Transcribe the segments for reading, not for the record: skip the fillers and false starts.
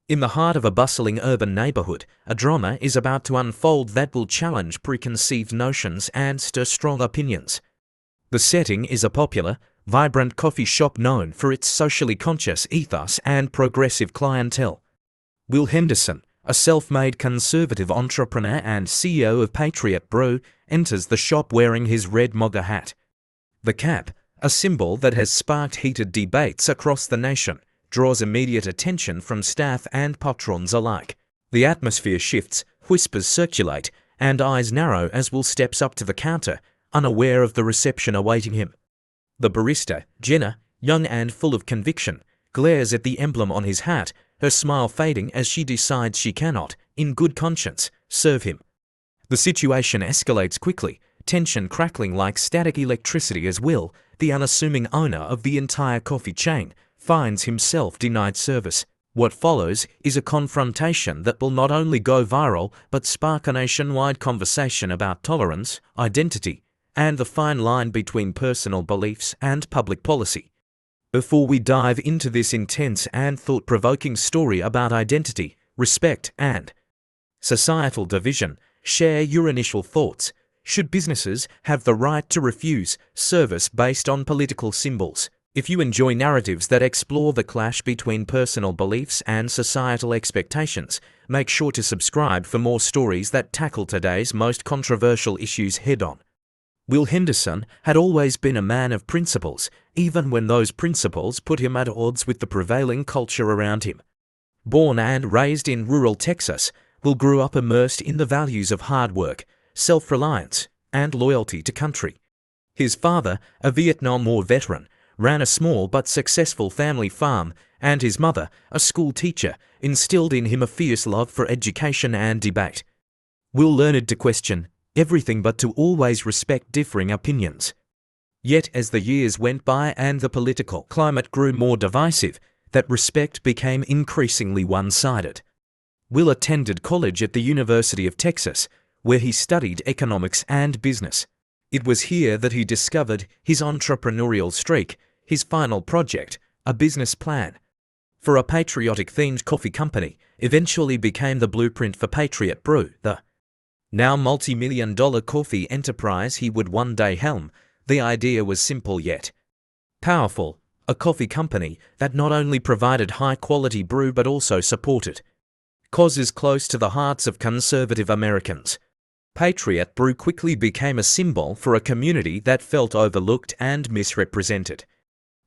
In the heart of a bustling urban neighborhood, a drama is about to unfold that will challenge preconceived notions and stir strong opinions. The setting is a popular, vibrant coffee shop known for its socially conscious ethos and progressive clientele. Will Henderson, a self-made conservative entrepreneur and CEO of Patriot Brew, enters the shop wearing his red MAGA hat. The cap, a symbol that has sparked heated debates across the nation, draws immediate attention from staff and patrons alike. The atmosphere shifts, whispers circulate, and eyes narrow as Will steps up to the counter, unaware of the reception awaiting him. The barista, Jenna, young and full of conviction, glares at the emblem on his hat, her smile fading as she decides she cannot, in good conscience, serve him. The situation escalates quickly, tension crackling like static electricity as Will, the unassuming owner of the entire coffee chain, finds himself denied service. What follows is a confrontation that will not only go viral but spark a nationwide conversation about tolerance, identity, and the fine line between personal beliefs and public policy. Before we dive into this intense and thought-provoking story about identity, respect, and societal division, share your initial thoughts. Should businesses have the right to refuse service based on political symbols? If you enjoy narratives that explore the clash between personal beliefs and societal expectations, make sure to subscribe for more stories that tackle today's most controversial issues head-on. Will Henderson had always been a man of principles, even when those principles put him at odds with the prevailing culture around him. Born and raised in rural Texas, Will grew up immersed in the values of hard work, self-reliance, and loyalty to country. His father, a Vietnam War veteran, ran a small but successful family farm, and his mother, a school teacher, instilled in him a fierce love for education and debate. Will learned to question everything but to always respect differing opinions. Yet as the years went by and the political climate grew more divisive, that respect became increasingly one-sided. Will attended college at the University of Texas, where he studied economics and business. It was here that he discovered his entrepreneurial streak, his final project, a business plan for a patriotic-themed coffee company, eventually became the blueprint for Patriot Brew, the now multi-million-dollar coffee enterprise he would one day helm. The idea was simple yet powerful, a coffee company that not only provided high-quality brew but also supported causes close to the hearts of conservative Americans. Patriot Brew quickly became a symbol for a community that felt overlooked and misrepresented.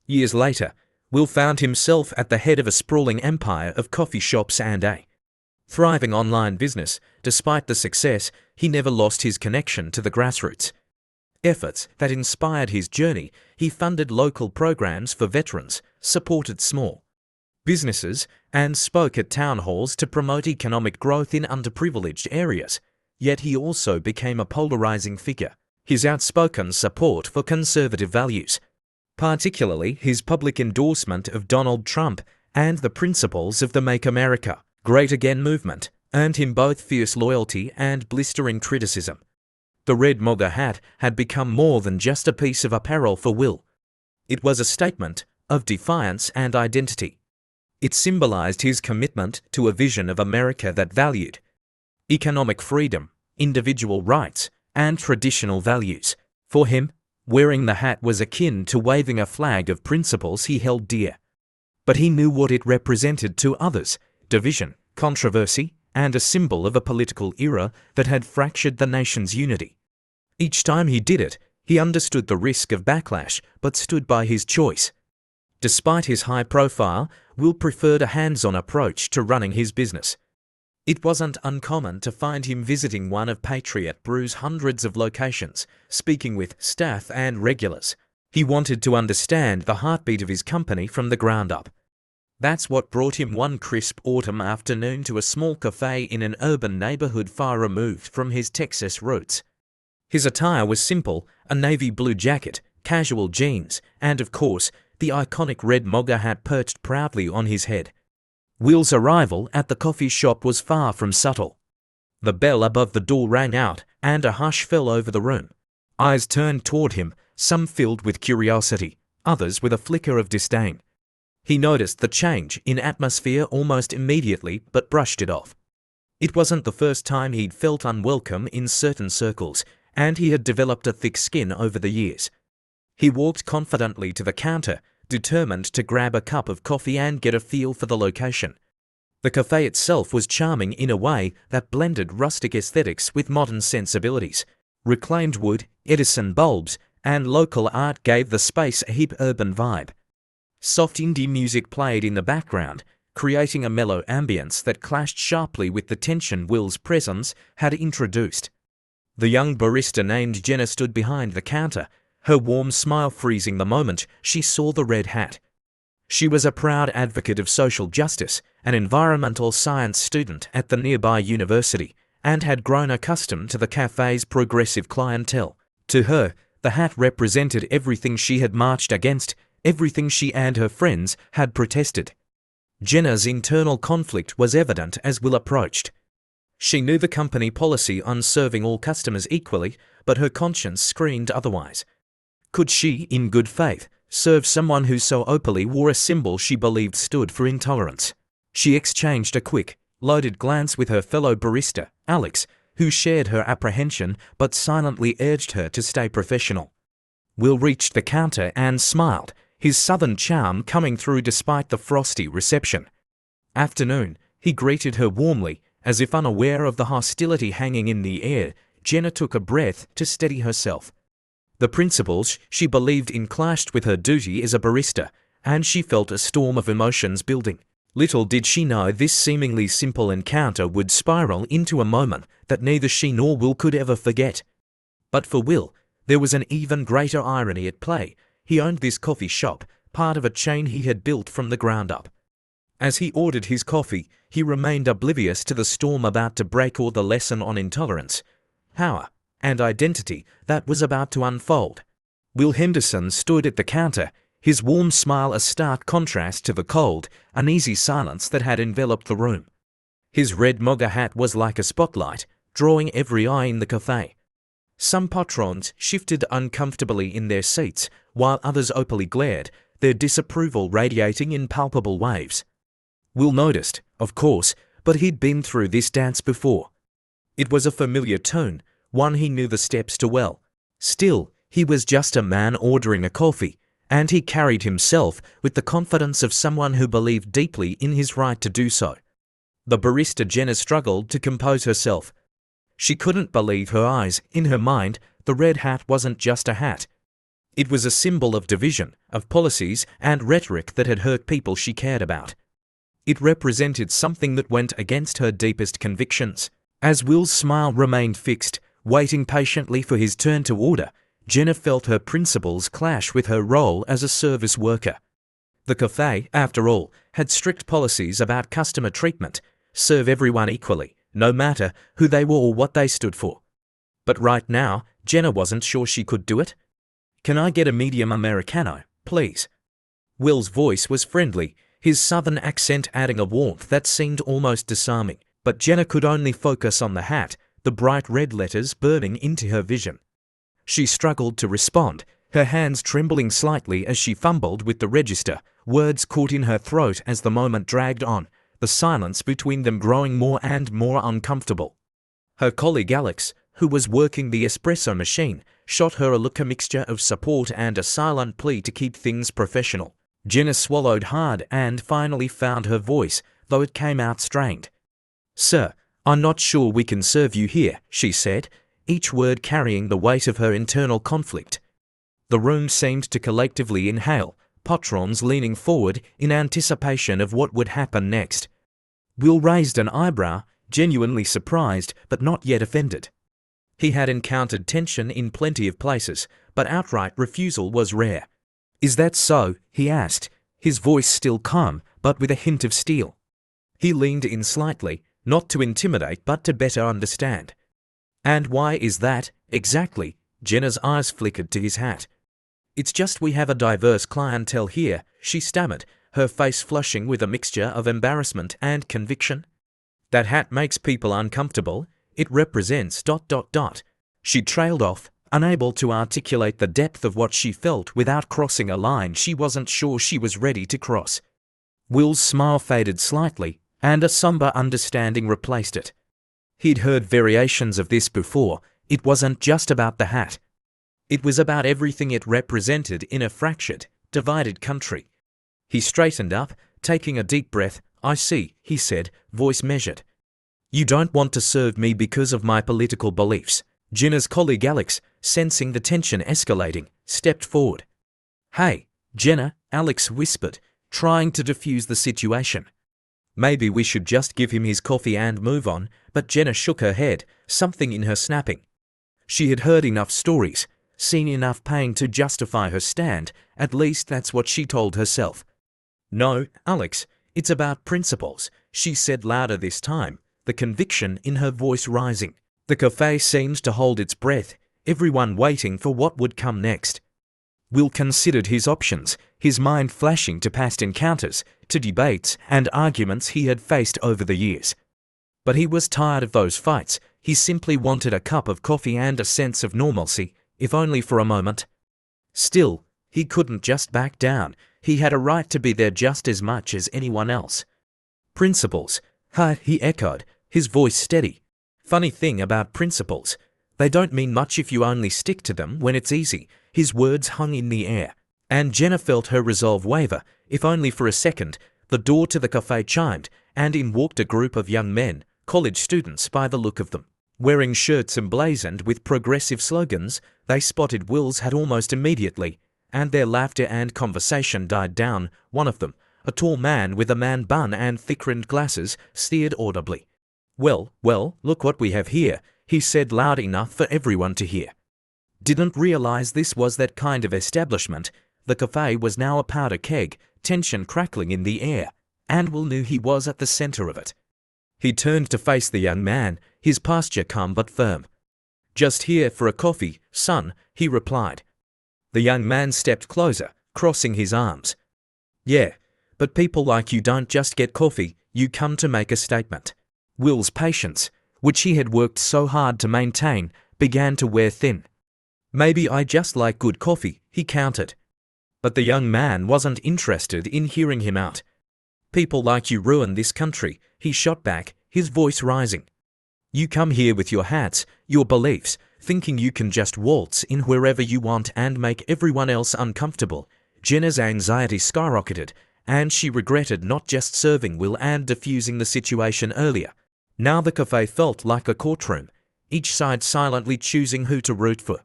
Years later, Will found himself at the head of a sprawling empire of coffee shops and a thriving online business. Despite the success, he never lost his connection to the grassroots efforts that inspired his journey. He funded local programs for veterans, supported small businesses, and spoke at town halls to promote economic growth in underprivileged areas. Yet he also became a polarizing figure. His outspoken support for conservative values, particularly his public endorsement of Donald Trump and the principles of the Make America Great Again movement, earned him both fierce loyalty and blistering criticism. The red MAGA hat had become more than just a piece of apparel for Will. It was a statement of defiance and identity. It symbolized his commitment to a vision of America that valued economic freedom, individual rights, and traditional values. For him, wearing the hat was akin to waving a flag of principles he held dear. But he knew what it represented to others: division, controversy, and a symbol of a political era that had fractured the nation's unity. Each time he did it, he understood the risk of backlash but stood by his choice. Despite his high profile, Will preferred a hands-on approach to running his business. It wasn't uncommon to find him visiting one of Patriot Brew's hundreds of locations, speaking with staff and regulars. He wanted to understand the heartbeat of his company from the ground up. That's what brought him one crisp autumn afternoon to a small cafe in an urban neighborhood far removed from his Texas roots. His attire was simple: a navy blue jacket, casual jeans, and of course, the iconic red MAGA hat perched proudly on his head. Will's arrival at the coffee shop was far from subtle. The bell above the door rang out, and a hush fell over the room. Eyes turned toward him, some filled with curiosity, others with a flicker of disdain. He noticed the change in atmosphere almost immediately but brushed it off. It wasn't the first time he'd felt unwelcome in certain circles, and he had developed a thick skin over the years. He walked confidently to the counter, determined to grab a cup of coffee and get a feel for the location. The cafe itself was charming in a way that blended rustic aesthetics with modern sensibilities. Reclaimed wood, Edison bulbs, and local art gave the space a hip urban vibe. Soft indie music played in the background, creating a mellow ambience that clashed sharply with the tension Will's presence had introduced. The young barista named Jenna stood behind the counter, her warm smile freezing the moment she saw the red hat. She was a proud advocate of social justice, an environmental science student at the nearby university, and had grown accustomed to the cafe's progressive clientele. To her, the hat represented everything she had marched against, everything she and her friends had protested. Jenna's internal conflict was evident as Will approached. She knew the company policy on serving all customers equally, but her conscience screamed otherwise. Could she, in good faith, serve someone who so openly wore a symbol she believed stood for intolerance? She exchanged a quick, loaded glance with her fellow barista, Alex, who shared her apprehension but silently urged her to stay professional. Will reached the counter and smiled, his southern charm coming through despite the frosty reception. "Afternoon," he greeted her warmly, as if unaware of the hostility hanging in the air. Jenna took a breath to steady herself. The principles she believed in clashed with her duty as a barista, and she felt a storm of emotions building. Little did she know this seemingly simple encounter would spiral into a moment that neither she nor Will could ever forget. But for Will, there was an even greater irony at play. He owned this coffee shop, part of a chain he had built from the ground up. As he ordered his coffee, he remained oblivious to the storm about to break or the lesson on intolerance, power, and identity that was about to unfold. Will Henderson stood at the counter, his warm smile a stark contrast to the cold, uneasy silence that had enveloped the room. His red MAGA hat was like a spotlight, drawing every eye in the cafe. Some patrons shifted uncomfortably in their seats, while others openly glared, their disapproval radiating in palpable waves. Will noticed, of course, but he'd been through this dance before. It was a familiar tune, one he knew the steps to well. Still, he was just a man ordering a coffee, and he carried himself with the confidence of someone who believed deeply in his right to do so. The barista Jenna struggled to compose herself. She couldn't believe her eyes. In her mind, the red hat wasn't just a hat. It was a symbol of division, of policies and rhetoric that had hurt people she cared about. It represented something that went against her deepest convictions. As Will's smile remained fixed, waiting patiently for his turn to order, Jenna felt her principles clash with her role as a service worker. The cafe, after all, had strict policies about customer treatment, serve everyone equally, no matter who they were or what they stood for. But right now, Jenna wasn't sure she could do it. "Can I get a medium Americano, please?" Will's voice was friendly, his southern accent adding a warmth that seemed almost disarming. But Jenna could only focus on the hat, the bright red letters burning into her vision. She struggled to respond, her hands trembling slightly as she fumbled with the register, words caught in her throat as the moment dragged on, the silence between them growing more and more uncomfortable. Her colleague Alex, who was working the espresso machine, shot her a look, a mixture of support and a silent plea to keep things professional. Jenna swallowed hard and finally found her voice, though it came out strained. "Sir, I'm not sure we can serve you here," she said, each word carrying the weight of her internal conflict. The room seemed to collectively inhale, patrons leaning forward in anticipation of what would happen next. Will raised an eyebrow, genuinely surprised but not yet offended. He had encountered tension in plenty of places, but outright refusal was rare. "Is that so?" he asked, his voice still calm but with a hint of steel. He leaned in slightly, not to intimidate but to better understand. "And why is that, exactly?" Jenna's eyes flickered to his hat. "It's just we have a diverse clientele here," she stammered, her face flushing with a mixture of embarrassment and conviction. "That hat makes people uncomfortable. It represents ... She trailed off, unable to articulate the depth of what she felt without crossing a line she wasn't sure she was ready to cross. Will's smile faded slightly, and a somber understanding replaced it. He'd heard variations of this before. It wasn't just about the hat. It was about everything it represented in a fractured, divided country. He straightened up, taking a deep breath. "I see," he said, voice measured. "You don't want to serve me because of my political beliefs." Jenna's colleague Alex, sensing the tension escalating, stepped forward. "Hey, Jenna," Alex whispered, trying to defuse the situation. "Maybe we should just give him his coffee and move on," but Jenna shook her head, something in her snapping. She had heard enough stories, seen enough pain to justify her stand. At least that's what she told herself. "No, Alex, it's about principles," she said louder this time, the conviction in her voice rising. The cafe seemed to hold its breath, everyone waiting for what would come next. Will considered his options, his mind flashing to past encounters, to debates and arguments he had faced over the years. But he was tired of those fights. He simply wanted a cup of coffee and a sense of normalcy, if only for a moment. Still, he couldn't just back down. He had a right to be there just as much as anyone else. "Principles," he echoed, his voice steady. "Funny thing about principles, they don't mean much if you only stick to them when it's easy." His words hung in the air, and Jenna felt her resolve waver, if only for a second. The door to the cafe chimed, and in walked a group of young men, college students by the look of them. Wearing shirts emblazoned with progressive slogans, they spotted Will's hat almost immediately, and their laughter and conversation died down. One of them, a tall man with a man bun and thick-rimmed glasses, sneered audibly. Well, look what we have here," he said loud enough for everyone to hear. Didn't realize this was that kind of establishment. The cafe was now a powder keg, tension crackling in the air, and Will knew he was at the center of it. He turned to face the young man, his posture calm but firm. "Just here for a coffee, son," he replied. The young man stepped closer, crossing his arms. "Yeah, but people like you don't just get coffee, you come to make a statement." Will's patience, which he had worked so hard to maintain, began to wear thin. "Maybe I just like good coffee," he countered. But the young man wasn't interested in hearing him out. "People like you ruin this country," he shot back, his voice rising. "You come here with your hats, your beliefs, thinking you can just waltz in wherever you want and make everyone else uncomfortable." Jenna's anxiety skyrocketed, and she regretted not just serving Will and diffusing the situation earlier. Now the cafe felt like a courtroom, each side silently choosing who to root for.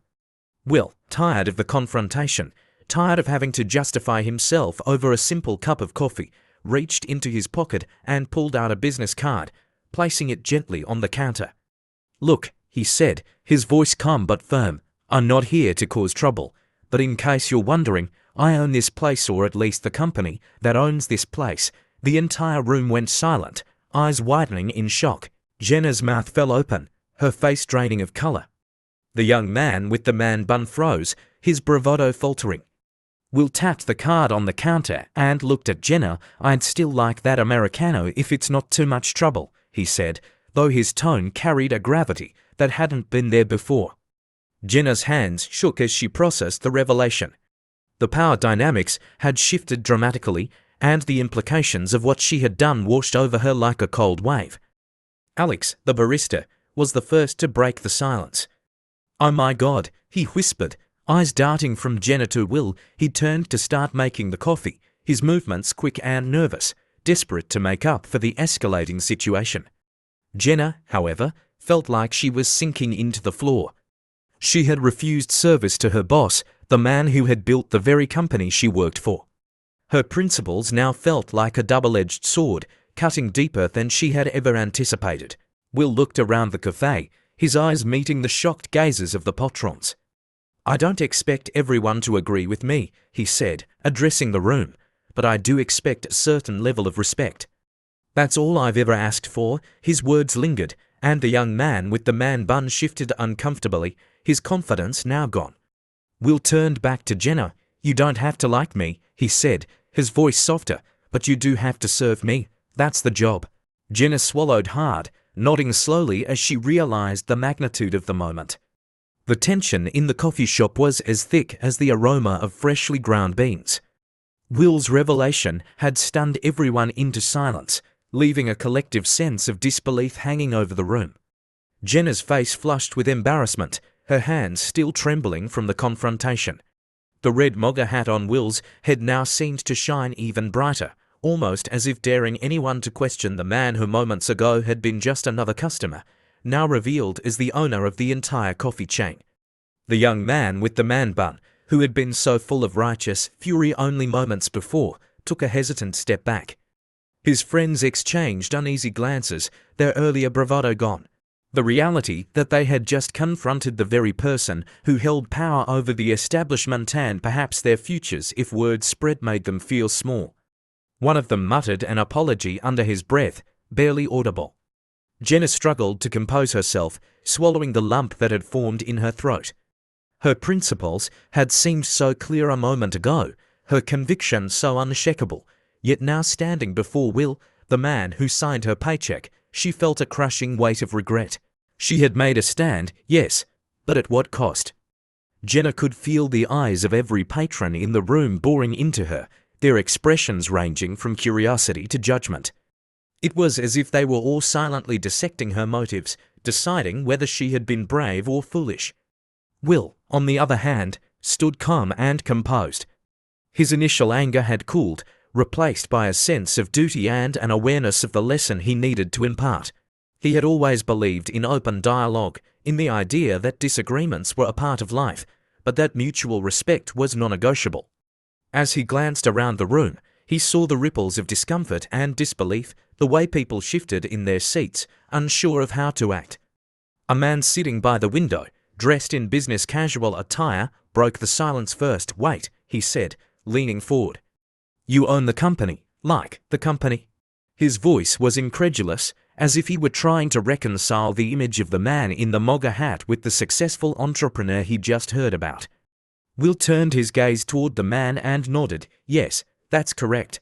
Will, tired of the confrontation, tired of having to justify himself over a simple cup of coffee, reached into his pocket and pulled out a business card, placing it gently on the counter. "Look," he said, his voice calm but firm, "I'm not here to cause trouble, but in case you're wondering, I own this place, or at least the company that owns this place." The entire room went silent, eyes widening in shock. Jenna's mouth fell open, her face draining of color. The young man with the man bun froze, his bravado faltering. Will tapped the card on the counter and looked at Jenna. "I'd still like that Americano if it's not too much trouble," he said, though his tone carried a gravity that hadn't been there before. Jenna's hands shook as she processed the revelation. The power dynamics had shifted dramatically, and the implications of what she had done washed over her like a cold wave. Alex, the barista, was the first to break the silence. "Oh my God," he whispered, eyes darting from Jenna to Will. He turned to start making the coffee, his movements quick and nervous, desperate to make up for the escalating situation. Jenna, however, felt like she was sinking into the floor. She had refused service to her boss, the man who had built the very company she worked for. Her principles now felt like a double-edged sword, cutting deeper than she had ever anticipated. Will looked around the cafe, his eyes meeting the shocked gazes of the patrons. "I don't expect everyone to agree with me," he said, addressing the room, "but I do expect a certain level of respect. That's all I've ever asked for." His words lingered, and the young man with the man bun shifted uncomfortably, his confidence now gone. Will turned back to Jenna. "You don't have to like me," he said, his voice softer, "but you do have to serve me. That's the job." Jenna swallowed hard, nodding slowly as she realized the magnitude of the moment. The tension in the coffee shop was as thick as the aroma of freshly ground beans. Will's revelation had stunned everyone into silence, leaving a collective sense of disbelief hanging over the room. Jenna's face flushed with embarrassment, her hands still trembling from the confrontation. The red MAGA hat on Will's head now seemed to shine even brighter, almost as if daring anyone to question the man who moments ago had been just another customer, now revealed as the owner of the entire coffee chain. The young man with the man bun, who had been so full of righteous fury only moments before, took a hesitant step back. His friends exchanged uneasy glances, their earlier bravado gone. The reality that they had just confronted the very person who held power over the establishment and perhaps their futures if word spread made them feel small. One of them muttered an apology under his breath, barely audible. Jenna struggled to compose herself, swallowing the lump that had formed in her throat. Her principles had seemed so clear a moment ago, her conviction so unshakable, yet now standing before Will, the man who signed her paycheck, she felt a crushing weight of regret. She had made a stand, yes, but at what cost? Jenna could feel the eyes of every patron in the room boring into her, their expressions ranging from curiosity to judgment. It was as if they were all silently dissecting her motives, deciding whether she had been brave or foolish. Will, on the other hand, stood calm and composed. His initial anger had cooled, replaced by a sense of duty and an awareness of the lesson he needed to impart. He had always believed in open dialogue, in the idea that disagreements were a part of life, but that mutual respect was non-negotiable. As he glanced around the room, he saw the ripples of discomfort and disbelief, the way people shifted in their seats, unsure of how to act. A man sitting by the window, dressed in business casual attire, broke the silence first. "Wait," he said, leaning forward. "You own the company, like the company?" His voice was incredulous, as if he were trying to reconcile the image of the man in the MAGA hat with the successful entrepreneur he just heard about. Will turned his gaze toward the man and nodded. "Yes, that's correct.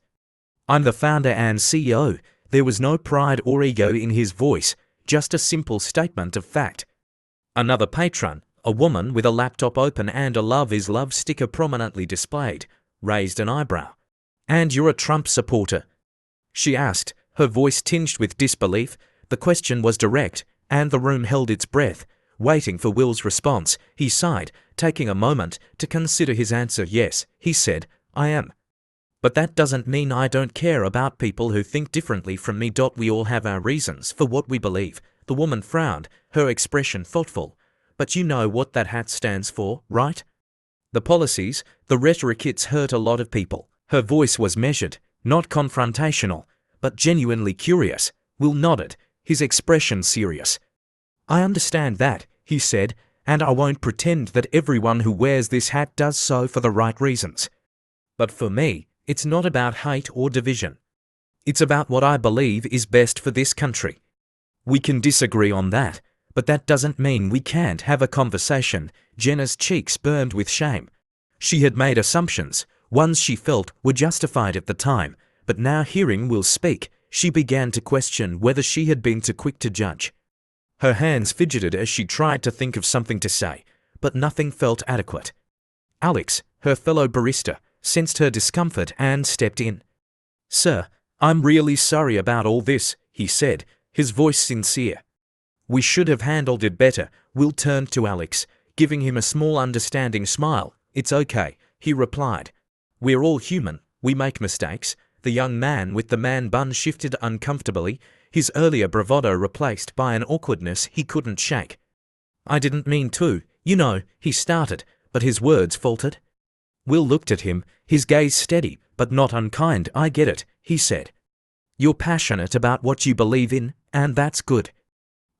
I'm the founder and CEO." There was no pride or ego in his voice, just a simple statement of fact. Another patron, a woman with a laptop open and a "Love is Love" sticker prominently displayed, raised an eyebrow. "And you're a Trump supporter?" she asked, her voice tinged with disbelief. The question was direct, and the room held its breath, waiting for Will's response. He sighed, taking a moment to consider his answer. "Yes," he said, "I am. But that doesn't mean I don't care about people who think differently from me. We all have our reasons for what we believe." The woman frowned, her expression thoughtful. "But you know what that hat stands for, right? The policies, the rhetoric. It's hurt a lot of people." Her voice was measured, not confrontational, but genuinely curious. Will nodded, his expression serious. "I understand that," he said, "and I won't pretend that everyone who wears this hat does so for the right reasons. But for me, it's not about hate or division. It's about what I believe is best for this country. We can disagree on that, but that doesn't mean we can't have a conversation." Jenna's cheeks burned with shame. She had made assumptions, ones she felt were justified at the time, but now hearing Will speak, she began to question whether she had been too quick to judge. Her hands fidgeted as she tried to think of something to say, but nothing felt adequate. Alex, her fellow barista, sensed her discomfort and stepped in. "Sir, I'm really sorry about all this," he said, his voice sincere. "We should have handled it better." Will turned to Alex, giving him a small understanding smile. "It's okay," he replied. "We're all human, we make mistakes." The young man with the man bun shifted uncomfortably, his earlier bravado replaced by an awkwardness he couldn't shake. "I didn't mean to, you know," he started, but his words faltered. Will looked at him, his gaze steady, but not unkind. "I get it," he said. "You're passionate about what you believe in, and that's good.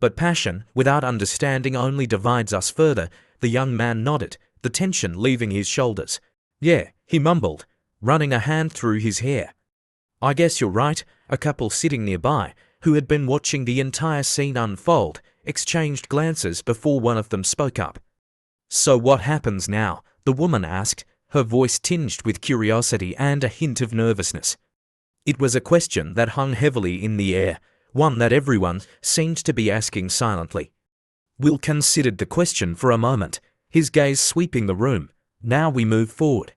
But passion, without understanding, only divides us further." The young man nodded, the tension leaving his shoulders. "Yeah," he mumbled, running a hand through his hair. "I guess you're right." A couple sitting nearby, who had been watching the entire scene unfold, exchanged glances before one of them spoke up. "So what happens now?" the woman asked, her voice tinged with curiosity and a hint of nervousness. It was a question that hung heavily in the air, one that everyone seemed to be asking silently. Will considered the question for a moment, his gaze sweeping the room. "Now we move forward.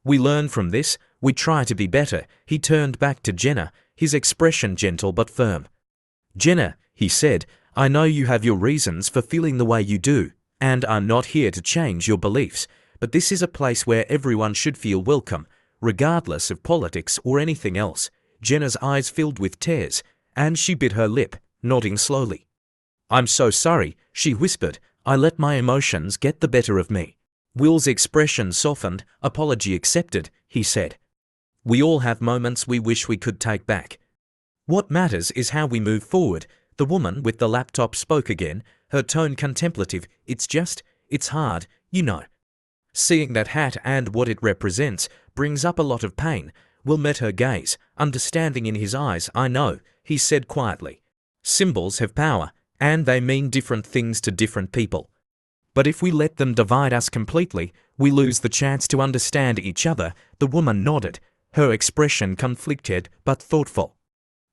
We learn from this, We try to be better. He turned back to Jenna, his expression gentle but firm. Jenna, he said, I know you have your reasons for feeling the way you do, and I'm not here to change your beliefs, but this is a place where everyone should feel welcome, regardless of politics or anything else. Jenna's eyes filled with tears, and she bit her lip, nodding slowly. I'm so sorry, she whispered. I let my emotions get the better of me. Will's expression softened. Apology accepted, he said. We all have moments we wish we could take back. What matters is how we move forward. The woman with the laptop spoke again, her tone contemplative. It's hard, you know. Seeing that hat and what it represents brings up a lot of pain. Will met her gaze, understanding in his eyes. I know, he said quietly. Symbols have power, and they mean different things to different people. But if we let them divide us completely, we lose the chance to understand each other. The woman nodded, her expression conflicted but thoughtful.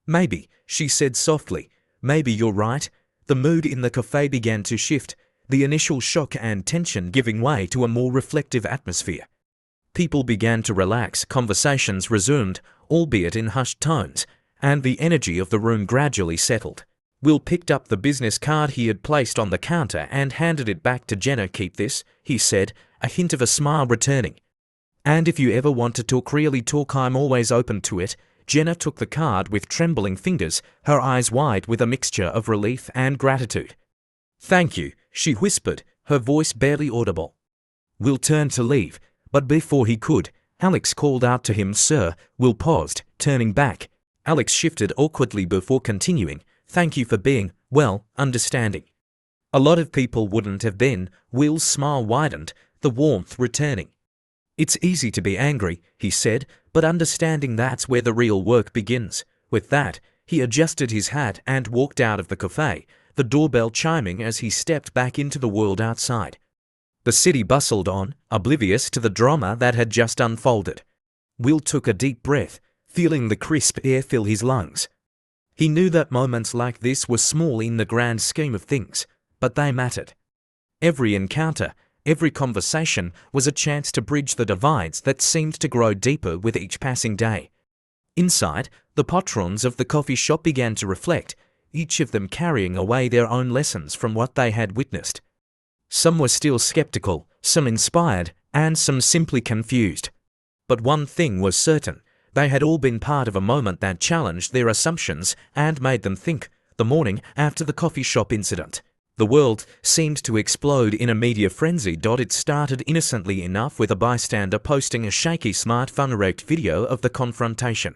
Maybe, she said softly, maybe you're right. The mood in the cafe began to shift, the initial shock and tension giving way to a more reflective atmosphere. People began to relax, conversations resumed, albeit in hushed tones, and the energy of the room gradually settled. Will picked up the business card he had placed on the counter and handed it back to Jenna. Keep this, he said, a hint of a smile returning. And if you ever want to talk, really talk, I'm always open to it. Jenna took the card with trembling fingers, her eyes wide with a mixture of relief and gratitude. Thank you, she whispered, her voice barely audible. Will turned to leave, but before he could, Alex called out to him, Sir. Will paused, turning back. Alex shifted awkwardly before continuing. Thank you for being, well, understanding. A lot of people wouldn't have been. Will's smile widened, the warmth returning. It's easy to be angry, he said, but understanding, that's where the real work begins. With that, he adjusted his hat and walked out of the cafe, the doorbell chiming as he stepped back into the world outside. The city bustled on, oblivious to the drama that had just unfolded. Will took a deep breath, feeling the crisp air fill his lungs. He knew that moments like this were small in the grand scheme of things, but they mattered. Every encounter, every conversation was a chance to bridge the divides that seemed to grow deeper with each passing day. Inside, the patrons of the coffee shop began to reflect, each of them carrying away their own lessons from what they had witnessed. Some were still skeptical, some inspired, and some simply confused. But one thing was certain. They had all been part of a moment that challenged their assumptions and made them think. The morning after the coffee shop incident, the world seemed to explode in a media frenzy. It started innocently enough with a bystander posting a shaky smartphone-erect video of the confrontation.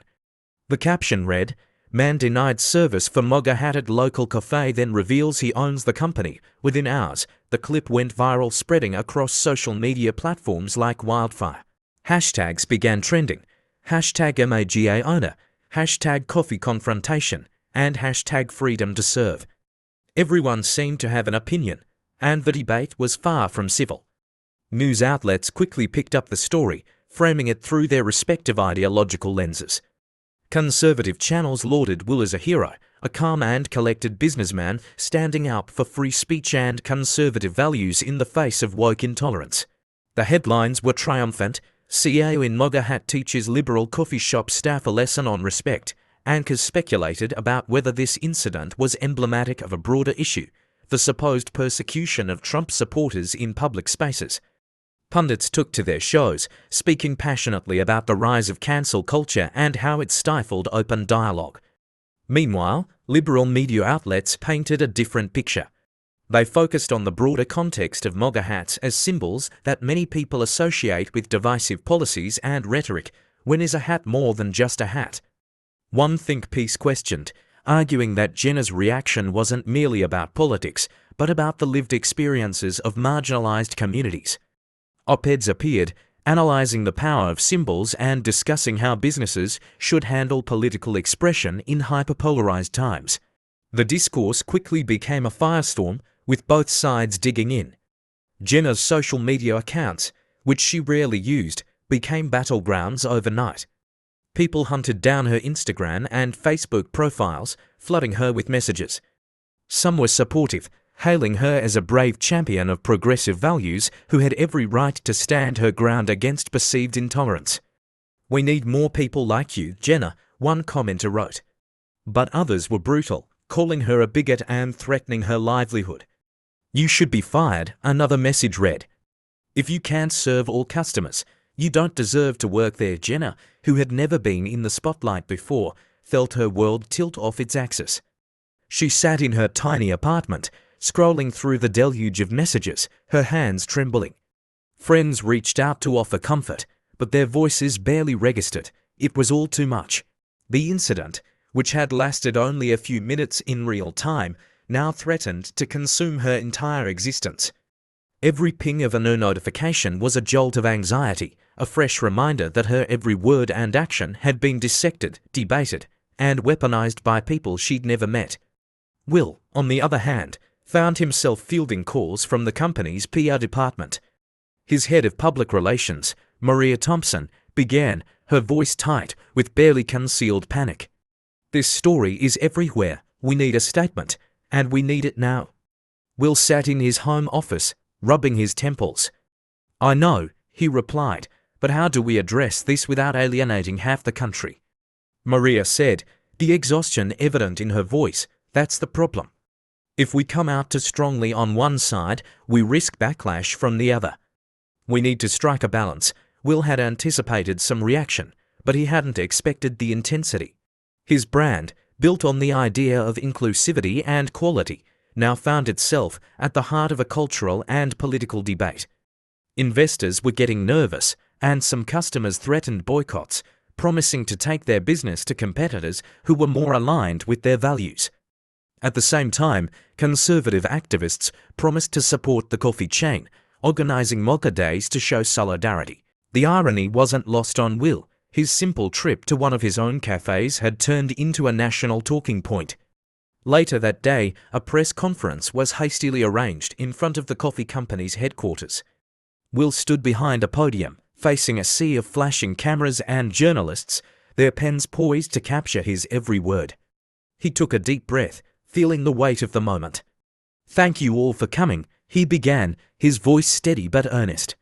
The caption read, Man denied service for MAGA-hatted local cafe, then reveals he owns the company. Within hours, the clip went viral, spreading across social media platforms like wildfire. Hashtags began trending. Hashtag MAGA owner, hashtag coffee confrontation, and hashtag freedom to serve. Everyone seemed to have an opinion, and the debate was far from civil. News outlets quickly picked up the story, framing it through their respective ideological lenses. Conservative channels lauded Will as a hero, a calm and collected businessman standing up for free speech and conservative values in the face of woke intolerance. The headlines were triumphant. CEO in MAGA hat teaches liberal coffee shop staff a lesson on respect. Anchors speculated about whether this incident was emblematic of a broader issue, the supposed persecution of Trump supporters in public spaces. Pundits took to their shows, speaking passionately about the rise of cancel culture and how it stifled open dialogue. Meanwhile, liberal media outlets painted a different picture. They focused on the broader context of MAGA hats as symbols that many people associate with divisive policies and rhetoric. When is a hat more than just a hat? One think piece questioned, arguing that Jenna's reaction wasn't merely about politics, but about the lived experiences of marginalized communities. Op-eds appeared, analyzing the power of symbols and discussing how businesses should handle political expression in hyperpolarized times. The discourse quickly became a firestorm, with both sides digging in. Jenna's social media accounts, which she rarely used, became battlegrounds overnight. People hunted down her Instagram and Facebook profiles, flooding her with messages. Some were supportive, hailing her as a brave champion of progressive values who had every right to stand her ground against perceived intolerance. "We need more people like you, Jenna," one commenter wrote. But others were brutal, calling her a bigot and threatening her livelihood. "You should be fired," another message read. "If you can't serve all customers, you don't deserve to work there." Jenna, who had never been in the spotlight before, felt her world tilt off its axis. She sat in her tiny apartment, scrolling through the deluge of messages, her hands trembling. Friends reached out to offer comfort, but their voices barely registered. It was all too much. The incident, which had lasted only a few minutes in real time, now threatened to consume her entire existence. Every ping of a new notification was a jolt of anxiety, a fresh reminder that her every word and action had been dissected, debated, and weaponized by people she'd never met. Will, on the other hand, found himself fielding calls from the company's PR department. His head of public relations, Maria Thompson, began, her voice tight with barely concealed panic. "This story is everywhere. We need a statement, and we need it now." Will sat in his home office, rubbing his temples. "I know," he replied, "but how do we address this without alienating half the country?" Maria said, the exhaustion evident in her voice. "That's the problem. If we come out too strongly on one side, we risk backlash from the other. We need to strike a balance." Will had anticipated some reaction, but he hadn't expected the intensity. His brand, built on the idea of inclusivity and quality, now found itself at the heart of a cultural and political debate. Investors were getting nervous, and some customers threatened boycotts, promising to take their business to competitors who were more aligned with their values. At the same time, conservative activists promised to support the coffee chain, organizing MAGA days to show solidarity. The irony wasn't lost on Will. His simple trip to one of his own cafes had turned into a national talking point. Later that day, a press conference was hastily arranged in front of the coffee company's headquarters. Will stood behind a podium, facing a sea of flashing cameras and journalists, their pens poised to capture his every word. He took a deep breath, feeling the weight of the moment. "Thank you all for coming," he began, his voice steady but earnest.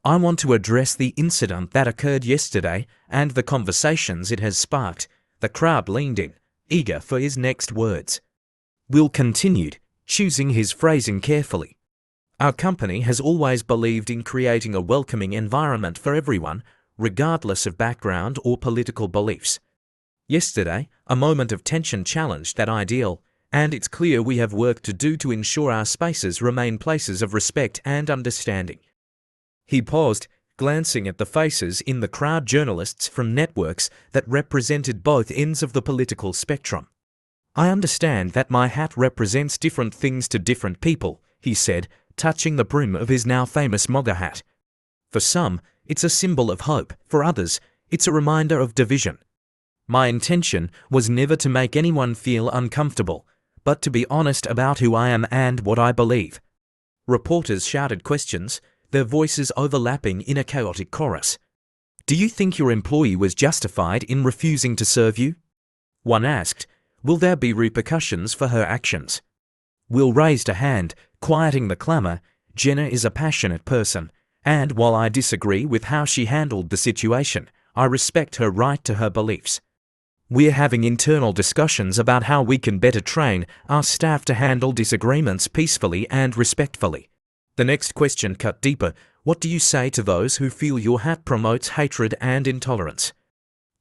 "I want to address the incident that occurred yesterday and the conversations it has sparked." The crowd leaned in, eager for his next words. Will continued, choosing his phrasing carefully. "Our company has always believed in creating a welcoming environment for everyone, regardless of background or political beliefs. Yesterday, a moment of tension challenged that ideal, and it's clear we have work to do to ensure our spaces remain places of respect and understanding." He paused, glancing at the faces in the crowd, journalists from networks that represented both ends of the political spectrum. "I understand that my hat represents different things to different people," he said, touching the brim of his now famous MAGA hat. "For some, it's a symbol of hope. For others, it's a reminder of division. My intention was never to make anyone feel uncomfortable, but to be honest about who I am and what I believe." Reporters shouted questions, their voices overlapping in a chaotic chorus. "Do you think your employee was justified in refusing to serve you?" one asked. "Will there be repercussions for her actions?" Will raised a hand, quieting the clamour. "Jenna is a passionate person, and while I disagree with how she handled the situation, I respect her right to her beliefs. We're having internal discussions about how we can better train our staff to handle disagreements peacefully and respectfully." The next question cut deeper. "What do you say to those who feel your hat promotes hatred and intolerance?"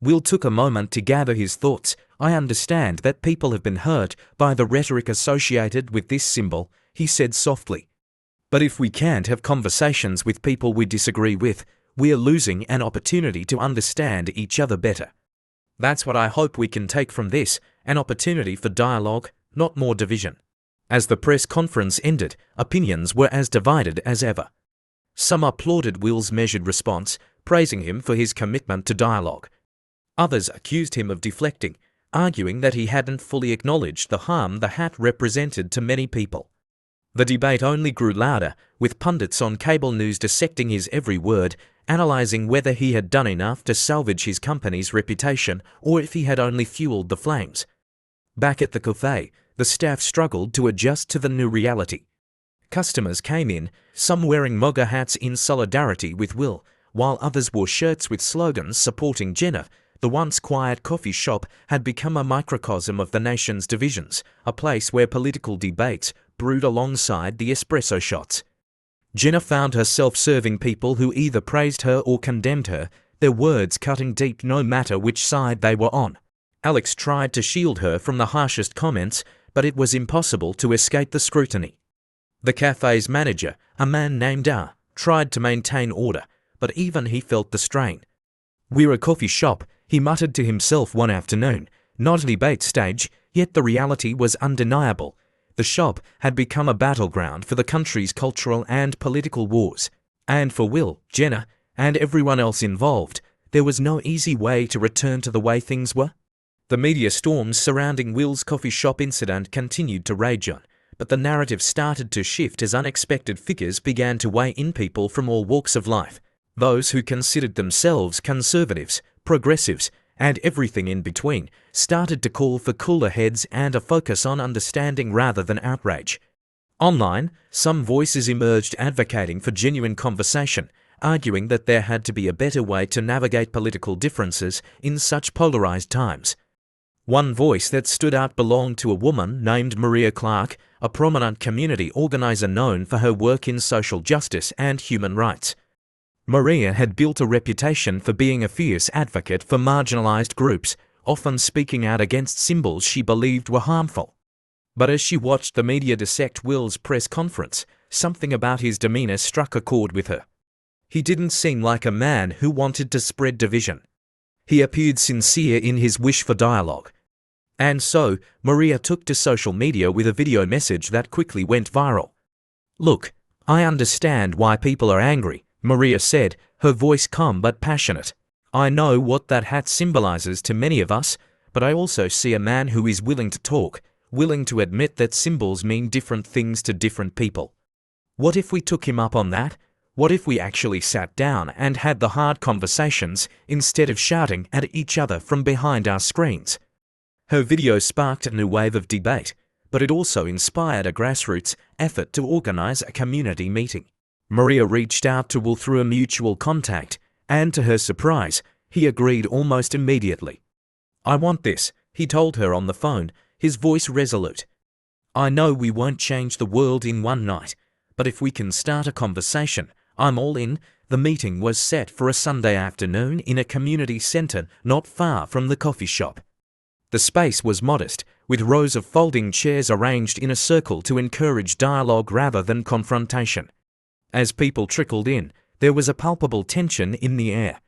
Will took a moment to gather his thoughts. "I understand that people have been hurt by the rhetoric associated with this symbol," he said softly. "But if we can't have conversations with people we disagree with, we are losing an opportunity to understand each other better. That's what I hope we can take from this, an opportunity for dialogue, not more division." As the press conference ended, opinions were as divided as ever. Some applauded Will's measured response, praising him for his commitment to dialogue. Others accused him of deflecting, arguing that he hadn't fully acknowledged the harm the hat represented to many people. The debate only grew louder, with pundits on cable news dissecting his every word, analysing whether he had done enough to salvage his company's reputation or if he had only fueled the flames. Back at the cafe, the staff struggled to adjust to the new reality. Customers came in, some wearing MAGA hats in solidarity with Will, While others wore shirts with slogans supporting Jenna, the once quiet coffee shop had become a microcosm of the nation's divisions, a place where political debates brewed alongside the espresso shots. Jenna found herself serving people who either praised her or condemned her, their words cutting deep no matter which side they were on. Alex tried to shield her from the harshest comments, but it was impossible to escape the scrutiny. The cafe's manager, a man named R, tried to maintain order, but even he felt the strain. "We're a coffee shop," he muttered to himself one afternoon, not a debate stage, yet the reality was undeniable. The shop had become a battleground for the country's cultural and political wars. And for Will, Jenna, and everyone else involved, there was no easy way to return to the way things were. The media storms surrounding Will's coffee shop incident continued to rage on, but the narrative started to shift as unexpected figures began to weigh in. People from all walks of life, those who considered themselves conservatives, progressives, and everything in between, started to call for cooler heads and a focus on understanding rather than outrage. Online, some voices emerged advocating for genuine conversation, arguing that there had to be a better way to navigate political differences in such polarized times. One voice that stood out belonged to a woman named Maria Clark, a prominent community organizer known for her work in social justice and human rights. Maria had built a reputation for being a fierce advocate for marginalized groups, often speaking out against symbols she believed were harmful. But as she watched the media dissect Will's press conference, something about his demeanor struck a chord with her. He didn't seem like a man who wanted to spread division. He appeared sincere in his wish for dialogue. And so, Maria took to social media with a video message that quickly went viral. "Look, I understand why people are angry," Maria said, her voice calm but passionate. "I know what that hat symbolizes to many of us, but I also see a man who is willing to talk, willing to admit that symbols mean different things to different people. What if we took him up on that? What if we actually sat down and had the hard conversations instead of shouting at each other from behind our screens?" Her video sparked a new wave of debate, but it also inspired a grassroots effort to organize a community meeting. Maria reached out to Will through a mutual contact, and to her surprise, he agreed almost immediately. "I want this," he told her on the phone, his voice resolute. "I know we won't change the world in one night, but if we can start a conversation, I'm all in." The meeting was set for a Sunday afternoon in a community center not far from the coffee shop. The space was modest, with rows of folding chairs arranged in a circle to encourage dialogue rather than confrontation. As people trickled in, there was a palpable tension in the air.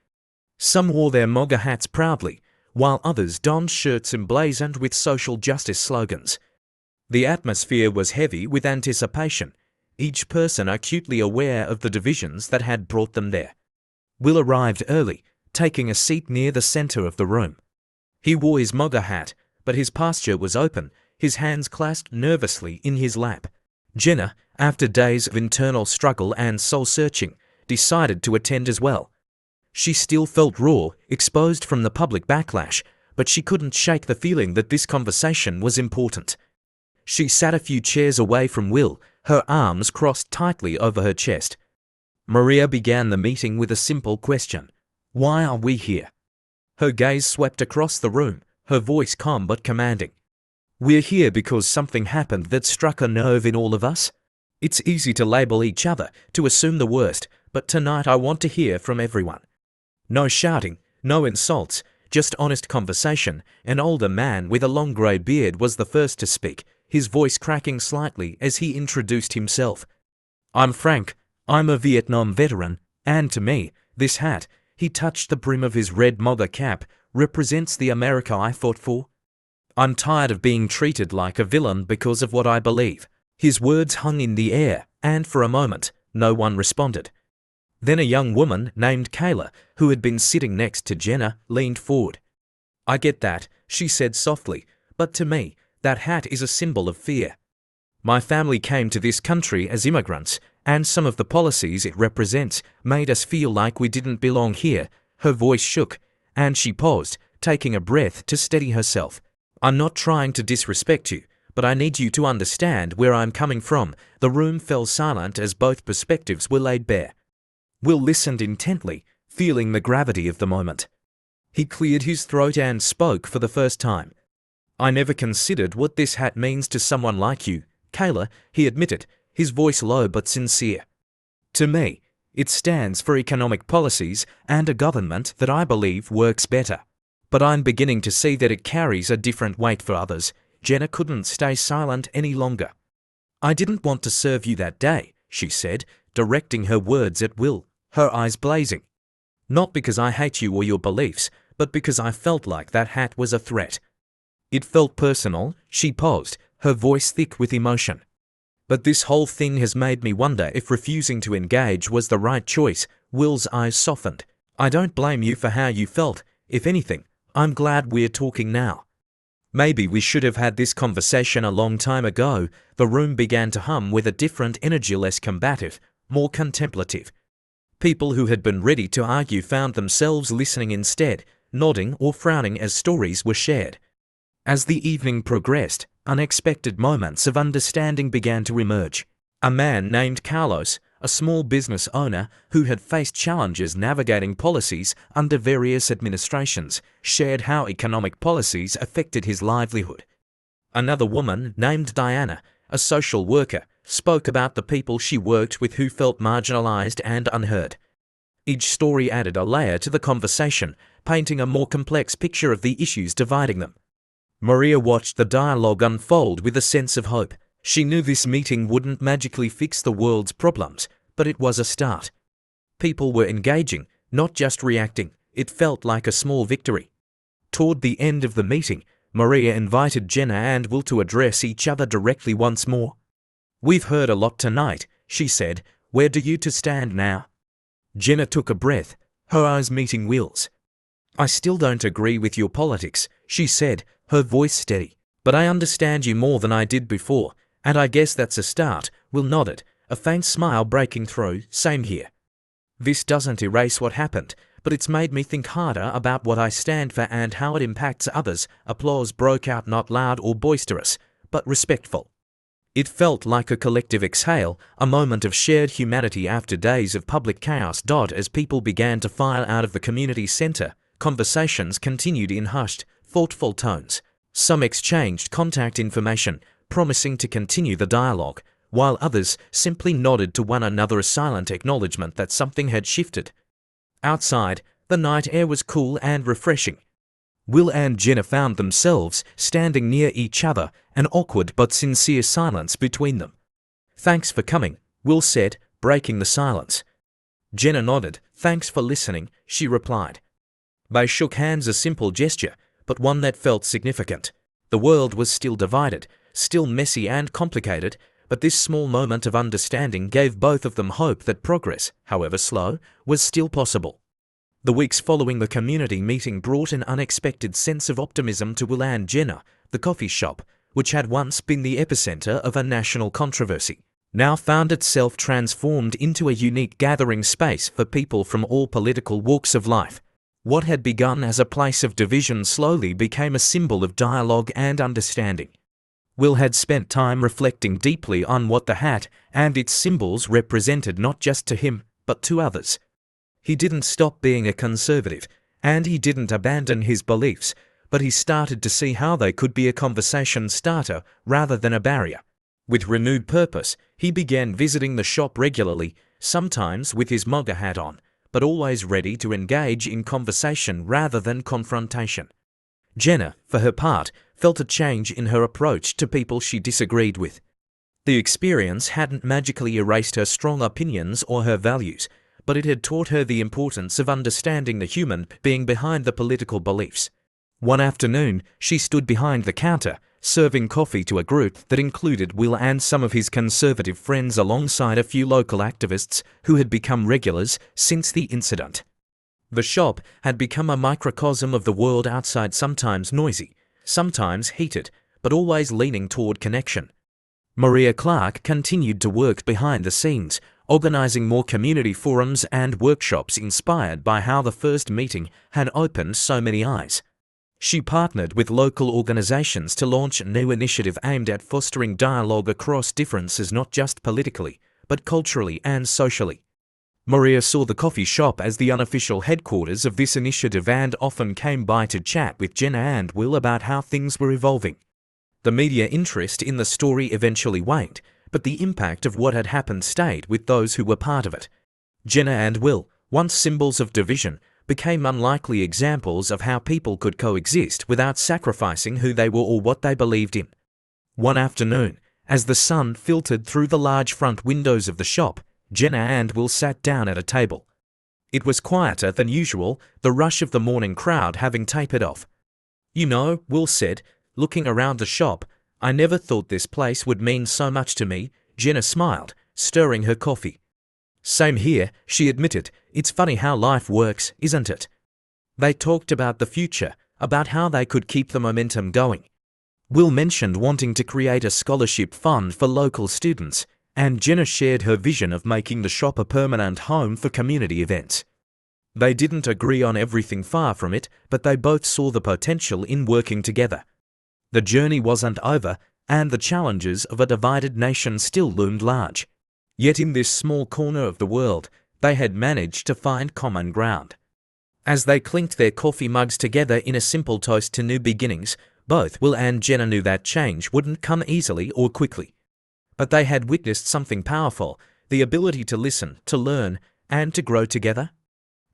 Some wore their MAGA hats proudly, while others donned shirts emblazoned with social justice slogans. The atmosphere was heavy with anticipation, each person acutely aware of the divisions that had brought them there. Will arrived early, taking a seat near the center of the room. He wore his MAGA hat, but his posture was open, his hands clasped nervously in his lap. Jenna, after days of internal struggle and soul-searching, decided to attend as well. She still felt raw, exposed from the public backlash, but she couldn't shake the feeling that this conversation was important. She sat a few chairs away from Will, her arms crossed tightly over her chest. Maria began the meeting with a simple question: "Why are we here?" Her gaze swept across the room, her voice calm but commanding. "We're here because something happened that struck a nerve in all of us. It's easy to label each other, to assume the worst, but tonight I want to hear from everyone. No shouting, no insults, just honest conversation." An older man with a long grey beard was the first to speak, his voice cracking slightly as he introduced himself. "I'm Frank. I'm a Vietnam veteran, and to me, this hat," he touched the brim of his red MAGA cap, "represents the America I fought for. I'm tired of being treated like a villain because of what I believe." His words hung in the air, and for a moment, no one responded. Then a young woman named Kayla, who had been sitting next to Jenna, leaned forward. "I get that," she said softly, "but to me, that hat is a symbol of fear. My family came to this country as immigrants, and some of the policies it represents made us feel like we didn't belong here." Her voice shook, and she paused, taking a breath to steady herself. "I'm not trying to disrespect you, but I need you to understand where I'm coming from." The room fell silent as both perspectives were laid bare. Will listened intently, feeling the gravity of the moment. He cleared his throat and spoke for the first time. "I never considered what this hat means to someone like you, Kayla," he admitted, his voice low but sincere. "To me, it stands for economic policies and a government that I believe works better. But I'm beginning to see that it carries a different weight for others." Jenna couldn't stay silent any longer. "I didn't want to serve you that day," she said, directing her words at Will, her eyes blazing. "Not because I hate you or your beliefs, but because I felt like that hat was a threat." It felt personal. She paused, her voice thick with emotion. "But this whole thing has made me wonder if refusing to engage was the right choice." Will's eyes softened. "I don't blame you for how you felt. If anything, I'm glad we're talking now. Maybe we should have had this conversation a long time ago." The room began to hum with a different energy, less combative, more contemplative. People who had been ready to argue found themselves listening instead, nodding or frowning as stories were shared. As the evening progressed, unexpected moments of understanding began to emerge. A man named Carlos, a small business owner who had faced challenges navigating policies under various administrations, shared how economic policies affected his livelihood. Another woman named Diana, a social worker, spoke about the people she worked with who felt marginalized and unheard. Each story added a layer to the conversation, painting a more complex picture of the issues dividing them. Maria watched the dialogue unfold with a sense of hope. She knew this meeting wouldn't magically fix the world's problems, but it was a start. People were engaging, not just reacting. It felt like a small victory. Toward the end of the meeting, Maria invited Jenna and Will to address each other directly once more. "We've heard a lot tonight," she said. "Where do you two stand now?" Jenna took a breath, her eyes meeting Will's. "I still don't agree with your politics," she said, her voice steady. "But I understand you more than I did before, and I guess that's a start." Will nodded, a faint smile breaking through. "Same here. This doesn't erase what happened, but it's made me think harder about what I stand for and how it impacts others." Applause broke out, not loud or boisterous, but respectful. It felt like a collective exhale, a moment of shared humanity after days of public chaos. As people began to file out of the community center, conversations continued in hushed, thoughtful tones. Some exchanged contact information, promising to continue the dialogue, while others simply nodded to one another, a silent acknowledgement that something had shifted. Outside, the night air was cool and refreshing. Will and Jenna found themselves standing near each other, an awkward but sincere silence between them. "Thanks for coming," Will said, breaking the silence. Jenna nodded. "Thanks for listening," she replied. They shook hands, a simple gesture, but one that felt significant. The world was still divided, still messy and complicated, but this small moment of understanding gave both of them hope that progress, however slow, was still possible. The weeks following the community meeting brought an unexpected sense of optimism to Will and Jenna. The coffee shop, which had once been the epicenter of a national controversy, now found itself transformed into a unique gathering space for people from all political walks of life. What had begun as a place of division slowly became a symbol of dialogue and understanding. Will had spent time reflecting deeply on what the hat and its symbols represented, not just to him, but to others. He didn't stop being a conservative, and he didn't abandon his beliefs, but he started to see how they could be a conversation starter rather than a barrier. With renewed purpose, he began visiting the shop regularly, sometimes with his MAGA hat on, but always ready to engage in conversation rather than confrontation. Jenna, for her part, felt a change in her approach to people she disagreed with. The experience hadn't magically erased her strong opinions or her values, but it had taught her the importance of understanding the human being behind the political beliefs. One afternoon, she stood behind the counter, serving coffee to a group that included Will and some of his conservative friends, alongside a few local activists who had become regulars since the incident. The shop had become a microcosm of the world outside, sometimes noisy, sometimes heated, but always leaning toward connection. Maria Clark continued to work behind the scenes, organizing more community forums and workshops inspired by how the first meeting had opened so many eyes. She partnered with local organizations to launch a new initiative aimed at fostering dialogue across differences, not just politically, but culturally and socially. Maria saw the coffee shop as the unofficial headquarters of this initiative and often came by to chat with Jenna and Will about how things were evolving. The media interest in the story eventually waned, but the impact of what had happened stayed with those who were part of it. Jenna and Will, once symbols of division, became unlikely examples of how people could coexist without sacrificing who they were or what they believed in. One afternoon, as the sun filtered through the large front windows of the shop, Jenna and Will sat down at a table. It was quieter than usual, the rush of the morning crowd having tapered off. "You know," Will said, looking around the shop, "I never thought this place would mean so much to me." Jenna smiled, stirring her coffee. "Same here," she admitted. "It's funny how life works, isn't it?" They talked about the future, about how they could keep the momentum going. Will mentioned wanting to create a scholarship fund for local students, and Jenna shared her vision of making the shop a permanent home for community events. They didn't agree on everything, far from it, but they both saw the potential in working together. The journey wasn't over, and the challenges of a divided nation still loomed large. Yet in this small corner of the world, they had managed to find common ground. As they clinked their coffee mugs together in a simple toast to new beginnings, both Will and Jenna knew that change wouldn't come easily or quickly. But they had witnessed something powerful, the ability to listen, to learn, and to grow together.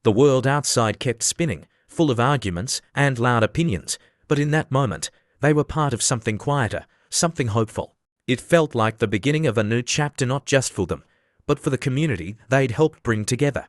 The world outside kept spinning, full of arguments and loud opinions, but in that moment, they were part of something quieter, something hopeful. It felt like the beginning of a new chapter, not just for them, but for the community they'd helped bring together.